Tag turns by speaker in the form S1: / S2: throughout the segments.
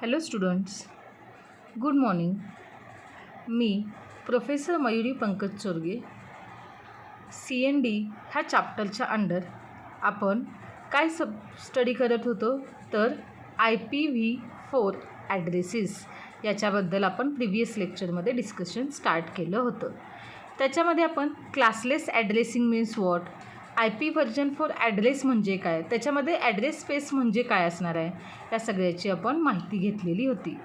S1: Hello students, good morning. मी professor Mayuri Pankaj Chorge. CND ह्या चॅप्टरच्या under आपण काय स्टडी करत होतो तर IPv4 ॲड्रेसेस याच्याबद्दल आपण प्रिव्हियस लेक्चरमध्ये डिस्कशन स्टार्ट केलं होतं. त्याच्यामध्ये आपण classless addressing means what, IPv4 address म्हणजे काय, त्याच्यामध्ये ॲड्रेस स्पेस म्हणजे काय असणार आहे, या सगळ्याची आपण माहिती घेतलेली होती.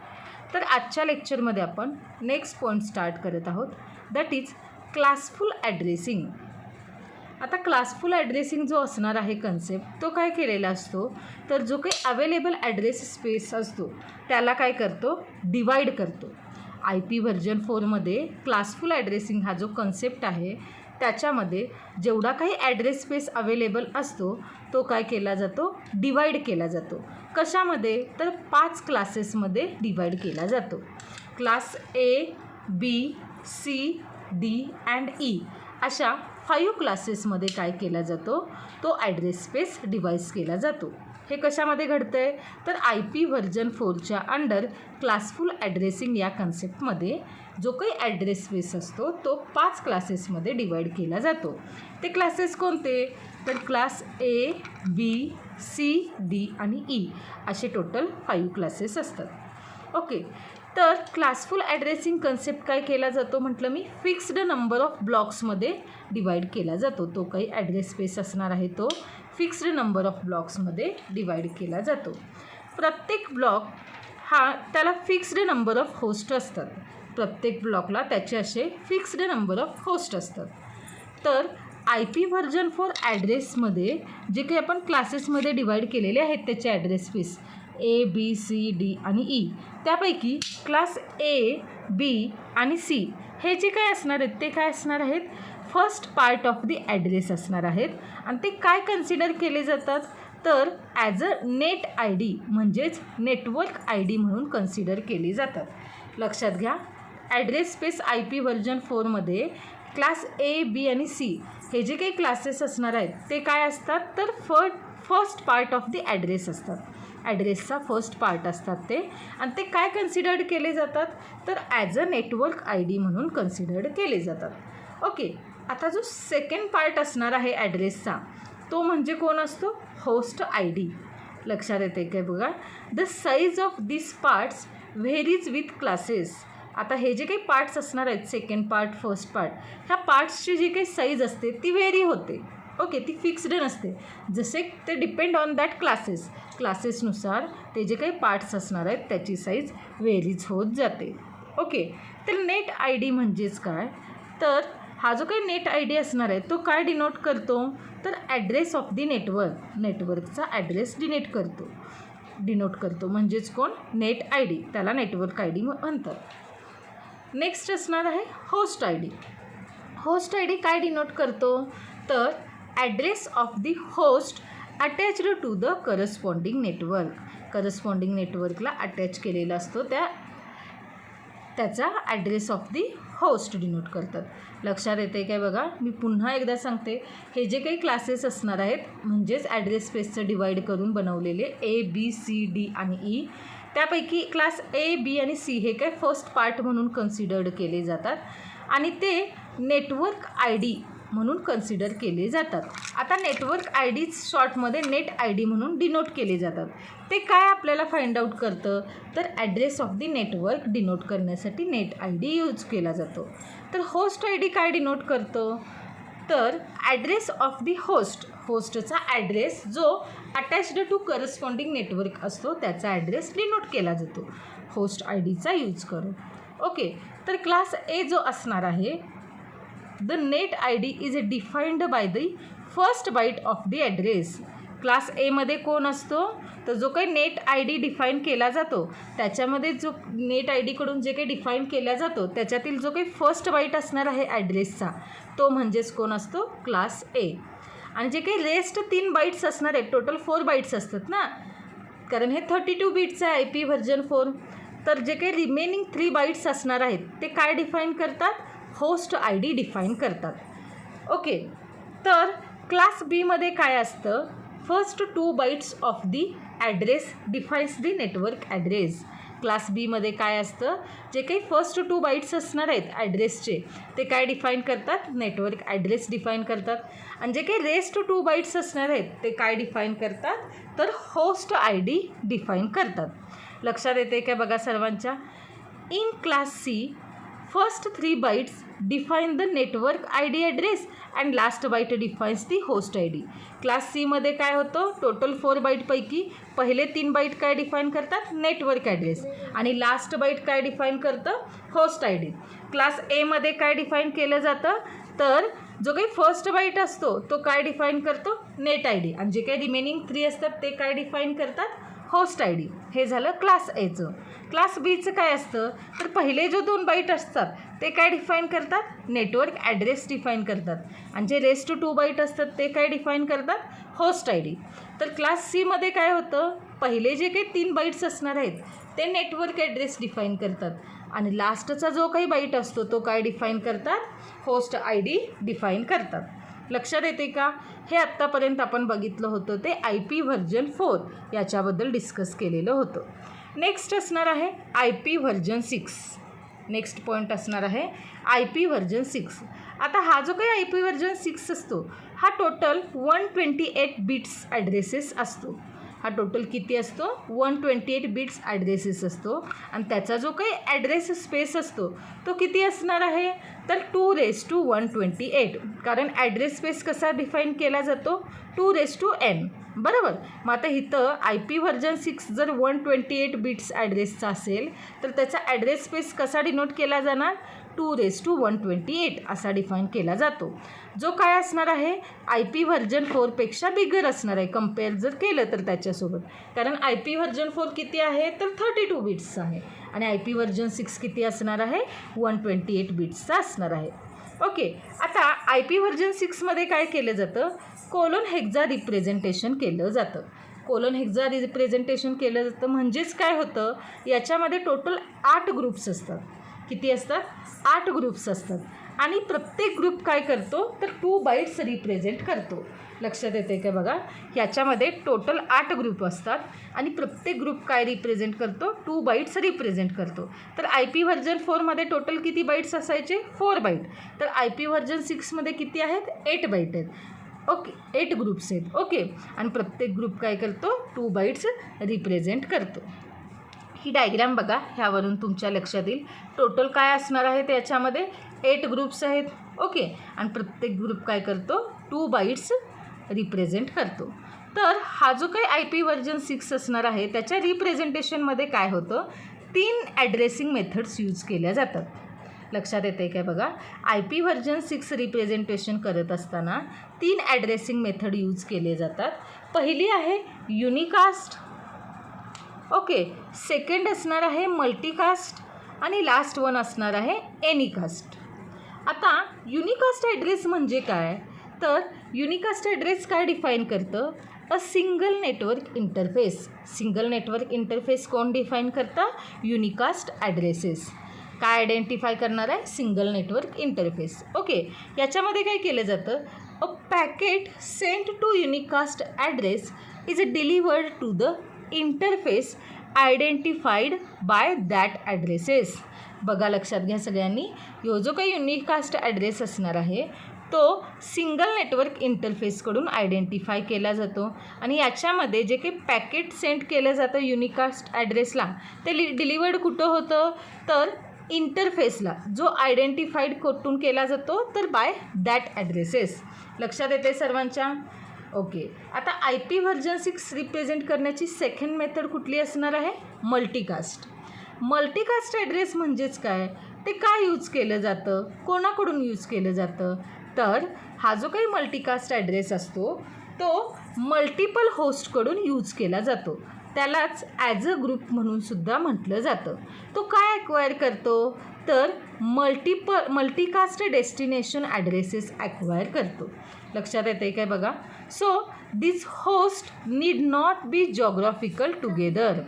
S1: तर आजच्या लेक्चरमध्ये आपण नेक्स्ट पॉईंट स्टार्ट करत आहोत, दॅट इज क्लासफुल ॲड्रेसिंग. आता क्लासफुल ॲड्रेसिंग जो असणार आहे कन्सेप्ट, तो काय केलेला असतो तर जो काही अवेलेबल ॲड्रेस स्पेस असतो त्याला काय करतो, डिवाईड करतो. IPv4मध्ये क्लासफुल ॲड्रेसिंग हा जो कन्सेप्ट आहे त्याच्यामध्ये जेवढा काही ॲड्रेस स्पेस अवेलेबल असतो तो काय केला जातो, डिवाईड केला जातो. कशामध्ये तर 5 क्लासेसमध्ये डिवाईड केला जातो. Class A, B, C, D and E अशा 5 क्लासेसमध्ये काय केला जातो, तो ॲड्रेस स्पेस डिवाईस केला जातो. हे कशामध्ये घडतं आहे तर IPv4च्या अंडर क्लासफुल ॲड्रेसिंग या कन्सेप्टमध्ये जो काही ॲड्रेस स्पेस असतो तो 5 क्लासेसमध्ये डिवाईड केला जातो. ते क्लासेस कोणते तर class A, B, C, D आणि E असे टोटल 5 क्लासेस असतात. ओके, तर क्लासफुल ॲड्रेसिंग कन्सेप्ट काय केला जातो म्हटलं मी, फिक्स्ड नंबर ऑफ ब्लॉक्समध्ये डिवाईड केला जातो. तो काही ॲड्रेस स्पेस असणार आहे तो फिक्स्ड नंबर ऑफ ब्लॉक्समध्ये डिवाईड केला जातो. प्रत्येक ब्लॉक हा त्याला फिक्स्ड नंबर ऑफ होस्ट असतात. प्रत्येक ब्लॉकला त्याचे असे फिक्स्ड नंबर ऑफ होस्ट असतात. तर IPv4 ॲड्रेसमध्ये जे काही आपण क्लासेसमध्ये डिवाईड केलेले आहेत त्याचे address space A, B, C, D आणि E, त्यापैकी क्लास A, B आणि C हे जे काय असणार आहेत ते काय असणार आहेत, first part of the address असणार आहेत. आणि ते काय कन्सिडर केले जातात तर ॲज अ नेट ID म्हणजेच नेटवर्क ID म्हणून कन्सिडर केली जातात. लक्षात घ्या, ॲड्रेस स्पेस IPv4मध्ये क्लास A, B आणि C हे जे काही क्लासेस असणार आहेत ते काय असतात तर first part of the address असतात. ॲड्रेसचा फर्स्ट पार्ट असतात ते, आणि ते काय कन्सिडर्ड केले जातात तर ॲज अ नेटवर्क ID म्हणून कन्सिडर्ड केले जातात. ओके, आता जो सेकंड पार्ट असणार आहे ॲड्रेसचा तो म्हणजे कोण असतो, होस्ट ID. लक्षात येते काय बघा, the size of this parts varies with classes. आता हे जे काही पार्ट्स असणार आहेत, सेकंड पार्ट, फर्स्ट पार्ट, ह्या पार्ट्सची जी काही साईज असते ती व्हेरी होते. ओके, ती फिक्स्ड नसते, जसे ते डिपेंड ऑन दॅट क्लासेसनुसार ते जे काही पार्ट्स असणार आहेत त्याची साईज व्हेरीज होत जाते. ओके, तर नेट ID म्हणजेच काय तर हा जो काही नेट ID असणार आहे तो काय डिनोट करतो तर ॲड्रेस ऑफ दी नेटवर्कचा ॲड्रेस डिनोट करतो म्हणजेच कोण, नेट ID, त्याला नेटवर्क ID म्हणतात. नेक्स्ट असणार आहे होस्ट ID. होस्ट ID काय डिनोट करतो तर address of the host attached to the corresponding नेटवर्कला अटॅच केलेला असतो, त्याचा address of the host denote करतात. लक्षात येते काय बघा, मी पुन्हा एकदा सांगते, हे जे काही क्लासेस असणार आहेत म्हणजेच ॲड्रेस स्पेसचं डिवाईड करून बनवलेले A, B, C, D आणि E, त्यापैकी क्लास A, B आणि C हे काय फर्स्ट पार्ट म्हणून कन्सिडर्ड केले जातात आणि ते नेटवर्क ID म्हणून कन्सिडर केले जातात. आता नेटवर्क ID शॉर्टमध्ये नेट ID म्हणून डिनोट केले जातात. ते काय आपल्याला फाइंड आउट करतं तर address of the network denote करण्यासाठी नेट ID यूज केला जातो. तर होस्ट ID काय डिनोट करतो तर ॲड्रेस ऑफ दी होस्टचा ॲड्रेस जो अटॅच्ड टू करस्पॉन्डिंग नेटवर्क असतो त्याचा ॲड्रेस डिनोट केला जातो होस्ट IDचा यूज करून. ओके, तर क्लास A जो असणार आहे, the net ID is defined by the first byte of the address. Class Aमध्ये कोण असतो तर जो काही नेट ID डिफाईन केला जातो त्याच्यामध्ये जो नेट IDकडून जे काही डिफाईन केला जातो त्याच्यातील जो काही फर्स्ट बाईट असणार आहे ॲड्रेसचा तो म्हणजेच कोण असतो, क्लास A. आणि जे काही रेस्ट 3 बाईट्स असणार आहेत, टोटल 4 बाईट्स असतात ना, कारण हे 32 बिटचं आहे IPv4, तर जे काही रिमेनिंग 3 बाईट्स असणार आहेत ते काय डिफाईन करतात, होस्ट ID डिफाईन करतात. ओके, तर क्लास Bमध्ये काय असतं, first 2 bytes of the address defines the network address. Class बीमध्ये काय असतं, जे काही फर्स्ट 2 बाईट्स असणार आहेत ॲड्रेसचे ते काय डिफाईन करतात, नेटवर्क ॲड्रेस डिफाईन करतात. आणि जे काही रेस्ट 2 बाईट्स असणार आहेत ते काय डिफाईन करतात, तर होस्ट आय डी डिफाईन करतात. लक्षात येते काय बघा सर्वांच्या. In class C first 3 bytes define the network I D address and last byte defines the host I D. Class सीमध्ये काय होतं, टोटल 4 बाईटपैकी पहिले 3 बाईट काय डिफाईन करतात, नेटवर्क ॲड्रेस, आणि लास्ट बाईट काय डिफाईन करतं, होस्ट आय डी. क्लास एमध्ये काय डिफाईन केलं जातं, तर जो काही फर्स्ट बाईट असतो तो काय डिफाईन करतो, नेट आय डी, आणि जे काही रिमेनिंग 3 असतात ते काय डिफाईन करतात, होस्ट आय डी. हे झालं क्लास एचं. क्लास बीचं काय असतं, तर पहिले जो 2 बाईट असतात ते काय डिफाईन करतात, नेटवर्क ॲड्रेस डिफाईन करतात, आणि जे रेस्ट 2 बाईट असतात ते काय डिफाईन करतात, होस्ट आय डी. तर क्लास सीमध्ये काय होतं, पहिले जे काही 3 बाईट्स असणार आहेत ते नेटवर्क ॲड्रेस डिफाईन करतात, आणि लास्टचा जो काही बाईट असतो तो काय डिफाईन करतात, होस्ट आय डी डिफाईन करतात. लक्षात येते का. हे आत्तापर्यंत आपण बघितलं होतं ते आय पी व्हर्जन 4 याच्याबद्दल डिस्कस केलेलं होतं. नेक्स्ट असणार आहे I P version 6. Next point असणार आहे आय पी व्हर्जन 6. आता हा जो काही आय पी व्हर्जन 6 असतो हा टोटल 128 बिट्स ॲड्रेसेस असतो. हा टोटल किती असतो, 128 बिट्स ॲड्रेसेस असतो, आणि त्याचा जो काही ॲड्रेस स्पेस असतो तो किती असणार आहे, तर 2⁻128. कारण ॲड्रेस स्पेस कसा डिफाईन केला जातो, 2⁻n. बरोबर. मग आता इथं आय पी व्हर्जन 6 जर 128 बिट्स ॲड्रेसचा असेल तर त्याचा ॲड्रेस स्पेस कसा डिनोट केला जाणार, 2⁻128 असा डिफाईन केला जातो, जो काय असणार आहे आय पी व्हर्जन 4पेक्षा बिगर असणार आहे कम्पेअर जर केलं तर त्याच्यासोबत. कारण आय पी व्हर्जन 4 किती आहे, तर 32 बिट्सचा आहे, आणि आय पी व्हर्जन 6 किती असणार आहे, 128 बिट्सचा असणार आहे. ओके. आता आय पी व्हर्जन 6मध्ये काय केलं जातं, कोलन हेक्झा रिप्रेझेंटेशन केलं जातं. कोलन हेक्झा रिप्रेझेंटेशन केलं जातं म्हणजेच काय होतं, याच्यामध्ये टोटल 8 ग्रुप्स असतात. किती असतात, 8 ग्रुप्स असतात, आणि प्रत्येक ग्रुप काय करतो, तर 2 बाईट्स रिप्रेझेंट करतो. लक्षात येते का बघा. याच्यामध्ये टोटल 8 ग्रुप असतात, आणि प्रत्येक ग्रुप काय रिप्रेझेंट करतो, 2 बाईट्स रिप्रेझेंट करतो. तर आय पी व्हर्जन 4मध्ये टोटल किती बाईट्स असायचे, 4 बाईट. तर आय पी व्हर्जन 6मध्ये किती आहेत, 8 बाईट आहेत. ओके, 8 ग्रुप्स आहेत. ओके, आणि प्रत्येक ग्रुप काय करतो, 2 बाईट्स रिप्रेझेंट करतो. ही डायग्रॅम बघा, ह्यावरून तुमच्या लक्षात येईल टोटल काय असणार आहे त्याच्यामध्ये, 8 ग्रुप्स आहेत. ओके, आणि प्रत्येक ग्रुप काय करतो, 2 बाईट्स रिप्रेझेंट करतो. तर हा जो काही आय पी व्हर्जन 6 असणार आहे त्याच्या रिप्रेझेंटेशनमध्ये काय होतं, 3 ॲड्रेसिंग मेथड्स यूज केल्या जातात. लक्षात येते काय बघा. आय पी व्हर्जन 6 रिप्रेझेंटेशन करत असताना 3 ॲड्रेसिंग मेथड यूज केले जातात. पहिली आहे युनिकास्ट. ओके, सेकंड असणार आहे मल्टीकास्ट, आणि लास्ट वन असणार आहे एनिकास्ट. आता युनिकास्ट ॲड्रेस म्हणजे काय, तर युनिकास्ट ॲड्रेस काय डिफाईन करतं, a single network interface. Single network interface कोण डिफाईन करतं, युनिकास्ट ॲड्रेसेस. काय आयडेंटिफाय करणार आहे, सिंगल नेटवर्क इंटरफेस. ओके, याच्यामध्ये काय केलं जातं, a packet sent to unicast address is delivered to the interface identified by that addresses. बघा लक्षात घ्या सगळ्यांनी, ह्यो जो काही युनिकास्ट ॲड्रेस असणार आहे तो सिंगल नेटवर्क इंटरफेसकडून आयडेंटिफाय केला जातो, आणि याच्यामध्ये जे काही पॅकेट सेंड केलं जातं युनिकास्ट ॲड्रेसला ते डिलिव्हर्ड कुठं होतं, तर इंटरफेसला, जो आयडेंटिफाईड कुठून केला जातो, तर बाय दॅट ॲड्रेसेस. लक्षात येते सर्वांच्या. ओके, आता आय पी व्हर्जन 6 रिप्रेझेंट करण्याची सेकंड मेथड कुठली असणार आहे, मल्टीकास्ट. मल्टीकास्ट ॲड्रेस म्हणजेच काय, ते काय यूज केलं जातं, कोणाकडून यूज केलं जातं, तर हा जो काही मल्टीकास्ट ॲड्रेस असतो तो मल्टिपल होस्टकडून यूज केला जातो. त्यालाच ॲज अ ग्रुप म्हणून सुद्धा म्हटलं जातं. तो काय ॲक्वायर करतो, तर मल्टीकास्ट डेस्टिनेशन ॲड्रेसेस ॲक्वायर करतो. लक्षात येते काय बघा. So this host need not be geographical together.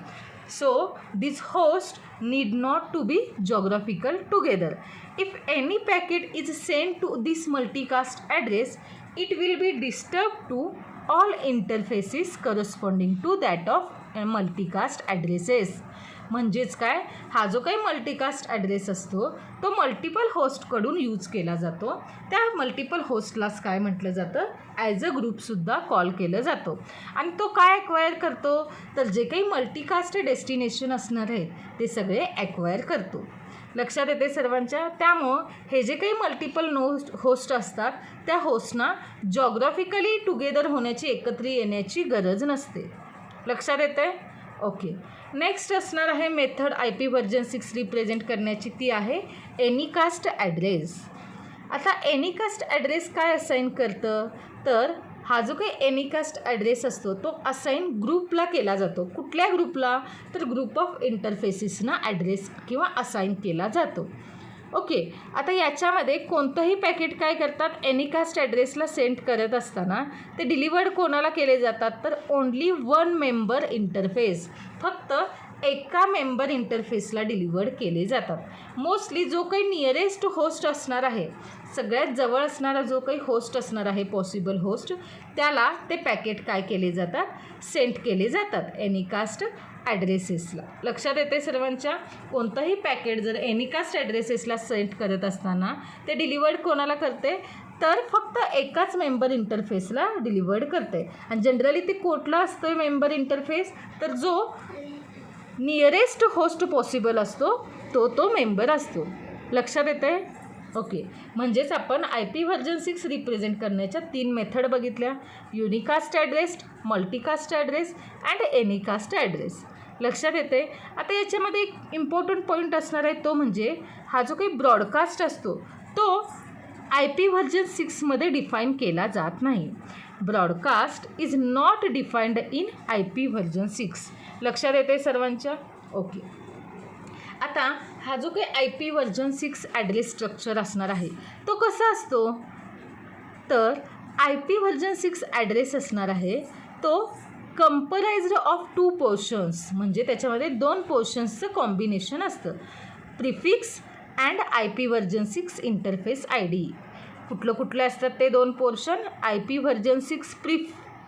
S1: So this host need not to be geographical together. If any packet is sent to this multicast address, it will be disturbed to all interfaces corresponding to that of multicast addresses. म्हणजेच काय, हा जो काही multicast address असतो तो multiple होस्टकडून use केला जातो. त्या मल्टिपल होस्टलाच काय म्हटलं जातं, ॲज अ ग्रुपसुद्धा कॉल केलं जातो. आणि तो काय ॲक्वायर करतो, तर जे काही मल्टीकास्ट डेस्टिनेशन असणार आहे ते सगळे ॲक्वायर करतो. लक्षात येते सर्वांच्या. त्यामुळं हे जे काही मल्टिपल होस्ट असतात त्या होस्टना जॉग्राफिकली टुगेदर होण्याची, एकत्र येण्याची गरज नसते. लक्षात येते. ओके. नेक्स्ट असणार आहे मेथड IP व्हर्जन 6 रिप्रेझेंट करण्याची, ती आहे एनीकास्ट ॲड्रेस. आता एनीकास्ट ॲड्रेस काय असाइन करतं, तर हा जो काही एनीकास्ट ॲड्रेस असतो तो असाइन ग्रुपला केला जातो. कुठल्या ग्रुपला, तर ग्रुप ऑफ इंटरफेसेसना ॲड्रेस किंवा असाइन केला जातो. ओके. आता याच्यामध्ये कोणतंही पॅकेट काय करतात, एनीकास्ट ॲड्रेसला सेंड करत असताना ते डिलिवर्ड कोणाला केले जातात, तर ओन्ली वन मेंबर इंटरफेस, फक्त एका मेंबर इंटरफेसला डिलिवर्ड केले जातात. मोस्टली जो काही नियरेस्ट होस्ट असणार आहे, सगळ्यात जवळ असणारा जो काही होस्ट असणार आहे, पॉसिबल होस्ट, त्याला ते पॅकेट काय केले जातात, सेंड केले जातात एनीकास्ट ॲड्रेसेसला. लक्षात येते सर्वांच्या. कोणतंही पॅकेट जर एनीकास्ट ॲड्रेसेसला सेंड करत असताना ते डिलिवर्ड कोणाला करते, तर फक्त एकाच मेंबर इंटरफेसला डिलिवर्ड करते. आणि जनरली ते कुठला असतो मेंबर इंटरफेस, तर जो नियरेस्ट होस्ट पॉसिबल असतो तो मेंबर असतो. लक्षात येते. ओके. म्हणजेच आपण IP व्हर्जन 6 रिप्रेझेंट करण्याच्या 3 मेथड बघितल्या, unicast address, multicast address and anycast address. लक्षात येते. आता याच्यामध्ये एक इम्पॉर्टंट पॉईंट असणार आहे, तो म्हणजे हा जो काही ब्रॉडकास्ट असतो तो IP व्हर्जन 6मध्ये डिफाईन केला जात नाही. Broadcast is not defined in IP version 6. लक्षात येते सर्वांच्या. ओके. आता हा जो काही IP व्हर्जन 6 ॲड्रेस स्ट्रक्चर असणार आहे तो कसा असतो, तर IP व्हर्जन 6 ॲड्रेस असणार आहे तो कंपराइज्ड ऑफ 2 पोर्शन्स, म्हणजे त्याच्यामध्ये 2 पोर्शन्सचं कॉम्बिनेशन असतं, prefix and IP version 6 interface ID. कुठले असतात ते 2 पोर्शन, IP व्हर्जन 6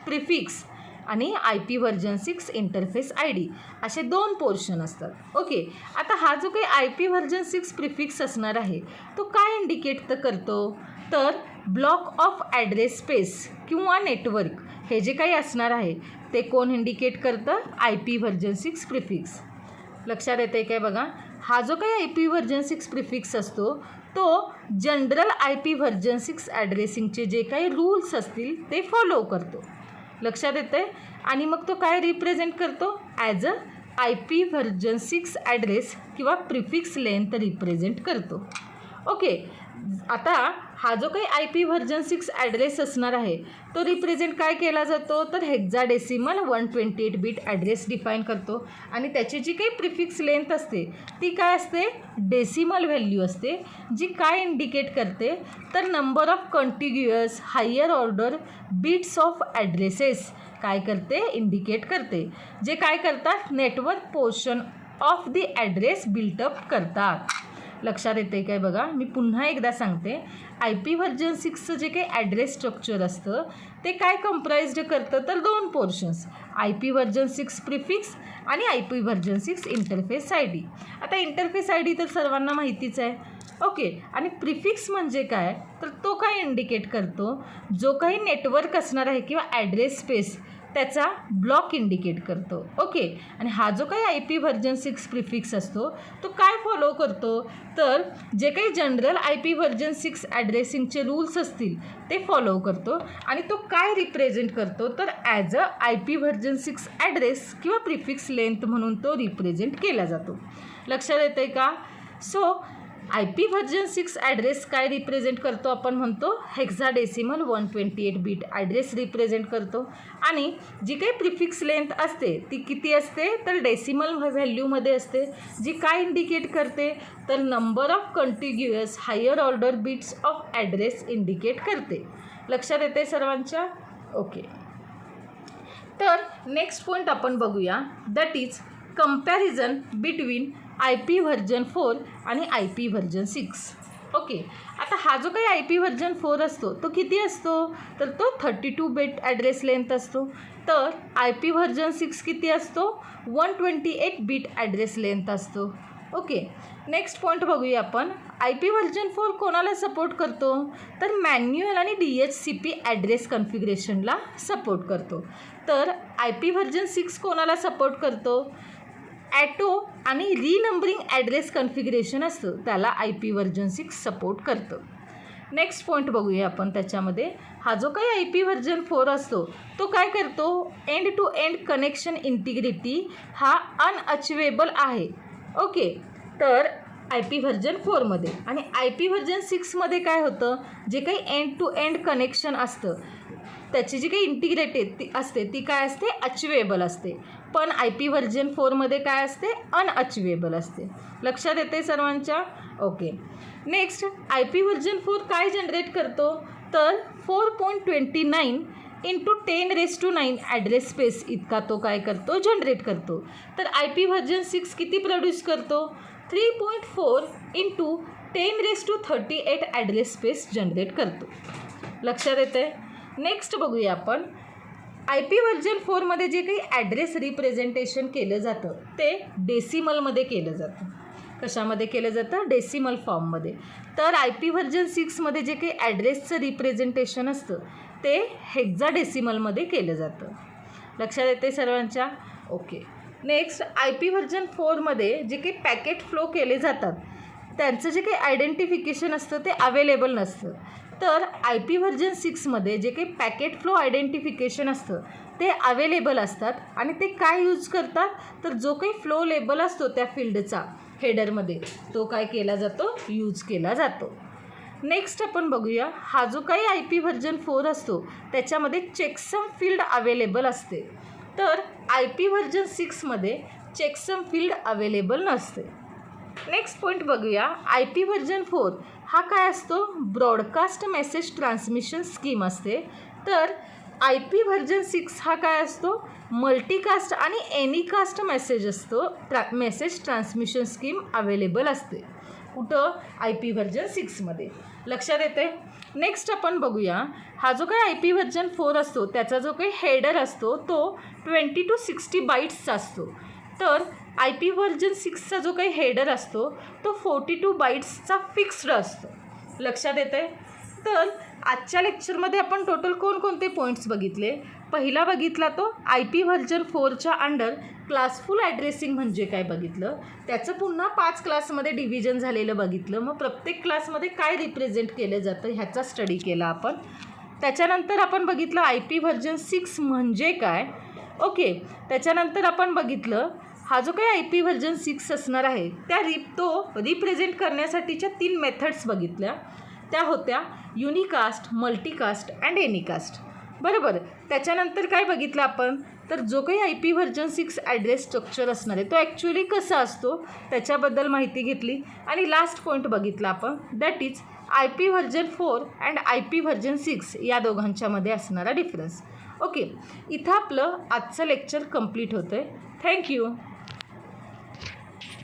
S1: प्रिफिक्स आणि IP व्हर्जन 6 इंटरफेस ID, असे 2 पोर्शन असतात. ओके. आता हा जो काही IP व्हर्जन 6 प्रिफिक्स असणार आहे तो काय इंडिकेट करतो, तर ब्लॉक ऑफ ॲड्रेस स्पेस किंवा नेटवर्क, हे जे काही असणार आहे ते कोण इंडिकेट करतं, IP व्हर्जन 6 प्रिफिक्स. लक्षात येते काय बघा. हा जो काही IP व्हर्जन 6 प्रिफिक्स असतो तो जनरल IP व्हर्जन 6 ॲड्रेसिंगचे जे काही रूल्स असतील ते फॉलो करतो. लक्षात येते. आणि मग तो काय रिप्रेझेंट करतो, as a IP version 6 address किंवा प्रिफिक्स लेंथ रिप्रेझेंट करतो. ओके. आता हा जो काही IP व्हर्जन 6 ॲड्रेस असणार आहे तो रिप्रेझेंट काय केला जातो, तर हेक्साडेसिमल 128 बिट ॲड्रेस डिफाईन करतो. आणि त्याची जी काही प्रिफिक्स लेंथ असते ती काय असते, डेसिमल व्हॅल्यू असते, जी काय इंडिकेट करते, तर number of contiguous higher order bits of addresses काय करते, इंडिकेट करते, जे काय करतात, network portion of the address built up करतात. लक्षात येते काय बघा. मी पुन्हा एकदा सांगते, IP व्हर्जन 6चं जे काही ॲड्रेस स्ट्रक्चर असतं ते काय कंप्राइज्ड करतं, तर 2 पोर्शन्स, IP व्हर्जन 6 प्रिफिक्स आणि IP व्हर्जन 6 इंटरफेस ID. आता इंटरफेस ID तर सर्वांना माहितीच आहे. ओके. आणि प्रिफिक्स म्हणजे काय, तर तो काय इंडिकेट करतो, जो काही नेटवर्क असणार आहे किंवा ॲड्रेस स्पेस त्याचा ब्लॉक इंडिकेट करतो. ओके. आणि हा जो काही IP व्हर्जन 6 प्रिफिक्स असतो तो काय फॉलो करतो, तर जे काही जनरल IP व्हर्जन 6 ॲड्रेसिंगचे रूल्स असतील ते फॉलो करतो. आणि तो काय रिप्रेझेंट करतो, तर ॲज अ IP व्हर्जन 6 ॲड्रेस किंवा प्रिफिक्स लेंथ म्हणून तो रिप्रेझेंट केला जातो. लक्षात येते का. सो IP व्हर्जन 6 ॲड्रेस काय रिप्रेझेंट करतो, आपण म्हणतो हेक्साडेसिमल 128 बिट ॲड्रेस रिप्रेझेंट करतो. आणि जी काही प्रिफिक्स लेंथ असते ती किती असते, तर डेसिमल व्हॅल्यूमध्ये असते, जी काय इंडिकेट करते, तर number of contiguous higher order bits of address indicate करते. लक्षात येते सर्वांच्या. ओके. तर नेक्स्ट पॉईंट आपण बघूया, that is comparison between IP version 4 आणि IP व्हर्जन 6. ओके, आता हा जो काही आय पी व्हर्जन 4 असतो तो किती असतो, तर तो 32 बिट ॲड्रेस लेंथ असतो. तर आय पी व्हर्जन 6 किती असतो, 128 बिट ॲड्रेस लेंथ असतो. ओके, नेक्स्ट पॉईंट बघूया आपण. आय पी व्हर्जन 4 कोणाला सपोर्ट करतो, तर मॅन्युअल आणि D H C P address कन्फिगरेशनला सपोर्ट करतो. तर आय पी व्हर्जन 6 कोणाला सपोर्ट करतो, ॲटो आणि रिनंबरिंग ॲड्रेस कन्फिगरेशन असतं त्याला आय पी व्हर्जन 6 सपोर्ट करतं. नेक्स्ट पॉईंट बघूया आपण. त्याच्यामध्ये हा जो काही आय पी व्हर्जन 4 असतो तो काय करतो, end to end connection integrity हा अनअचिवेबल आहे. ओके, तर आय पी व्हर्जन 4मध्ये आणि आय पी व्हर्जन 6मध्ये काय होतं, जे काही एंड टू एंड कनेक्शन असतं त्याची जी काही इंटिग्रेटेड असते ती काय असते, अचिवेबल असते. पण आय पी व्हर्जन 4मध्ये काय असते, अनअचिवेबल असते. लक्षात येते सर्वांच्या. Okay, next I P version 4 काय जनरेट करतो, तर 4.29 इंटू 10⁻⁹ ॲड्रेस स्पेस इतका तो काय करतो, जनरेट करतो. तर आय पी व्हर्जन 6 किती प्रोड्यूस करतो, 3.4 इंटू 10⁻38 ॲड्रेस स्पेस जनरेट करतो. लक्षात येते. नेक्स्ट बघूया आपण. आय पी व्हर्जन 4मध्ये जे काही ॲड्रेस रिप्रेझेंटेशन केलं जातं ते डेसिमलमध्ये केलं जातं. कशामध्ये केलं जातं, डेसिमल फॉर्ममध्ये. तर आय पी व्हर्जन 6मध्ये जे काही ॲड्रेसचं रिप्रेझेंटेशन असतं ते हेक्साडेसिमलमध्ये केलं जातं. लक्षात येते सर्वांच्या. Okay, next I P version 4मध्ये जे काही पॅकेट फ्लो केले जातात त्यांचं जे काही आयडेंटिफिकेशन असतं ते अवेलेबल नसतं. तर आय पी व्हर्जन 6मध्ये जे काही पॅकेट फ्लो आयडेंटिफिकेशन असतं ते अवेलेबल असतात आणि ते काय यूज करतात, तर जो काही फ्लो लेबल असतो त्या फील्डचा हेडरमध्ये तो काय केला जातो, यूज केला जातो. नेक्स्ट आपण बघूया. हा जो काही आय पी व्हर्जन 4 असतो त्याच्यामध्ये चेकसम फील्ड अवेलेबल असते. तर आय पी व्हर्जन 6मध्ये चेकसम फील्ड अवेलेबल नसते. नेक्स्ट पॉईंट बघूया. आय पी व्हर्जन 4 हा काय असतो, ब्रॉडकास्ट मेसेज ट्रान्समिशन स्कीम असते. तर आय पी व्हर्जन 6 हा काय असतो, मल्टीकास्ट आणि एनीकास्ट मेसेज असतो. मेसेज ट्रान्समिशन स्कीम अवेलेबल असते. कुठं, आय पी व्हर्जन 6मध्ये. लक्षात येते. नेक्स्ट आपण बघूया. हा जो काही आय पी व्हर्जन 4 असतो त्याचा जो काही हेडर असतो तो 20 to 60 बाईट्सचा असतो. तर आय पी व्हर्जन 6चा जो काही हेडर असतो तो 42 बाईट्सचा फिक्स्ड असतो. लक्षात येते. तर आजच्या लेक्चरमध्ये आपण टोटल कोणकोणते पॉईंट्स बघितले. पहिला बघितला तो आय पी व्हर्जन 4च्या अंडर क्लासफुल ॲड्रेसिंग म्हणजे काय बघितलं. त्याचं पुन्हा 5 क्लासमध्ये डिव्हिजन झालेलं बघितलं. मग प्रत्येक क्लासमध्ये काय रिप्रेझेंट केलं जातं ह्याचा स्टडी केला आपण. त्याच्यानंतर आपण बघितलं आय पी व्हर्जन 6 म्हणजे काय. ओके, त्याच्यानंतर आपण बघितलं हा जो काही आय पी व्हर्जन 6 असणार आहे तो रिप्रेझेंट करण्यासाठीच्या 3 मेथड्स बघितल्या. त्या होत्या युनिकास्ट, मल्टीकास्ट अँड एनीकास्ट. बरोबर. त्याच्यानंतर काय बघितलं आपण, तर जो काही I P version 6 address structure असणार आहे तो ॲक्च्युली कसा असतो त्याच्याबद्दल माहिती घेतली. आणि लास्ट पॉईंट बघितला आपण, that is I P version 4 and I P version 6 या दोघांच्यामध्ये असणारा डिफरन्स. ओके, इथं आपलं आजचं लेक्चर कंप्लीट होतं आहे. थँक्यू.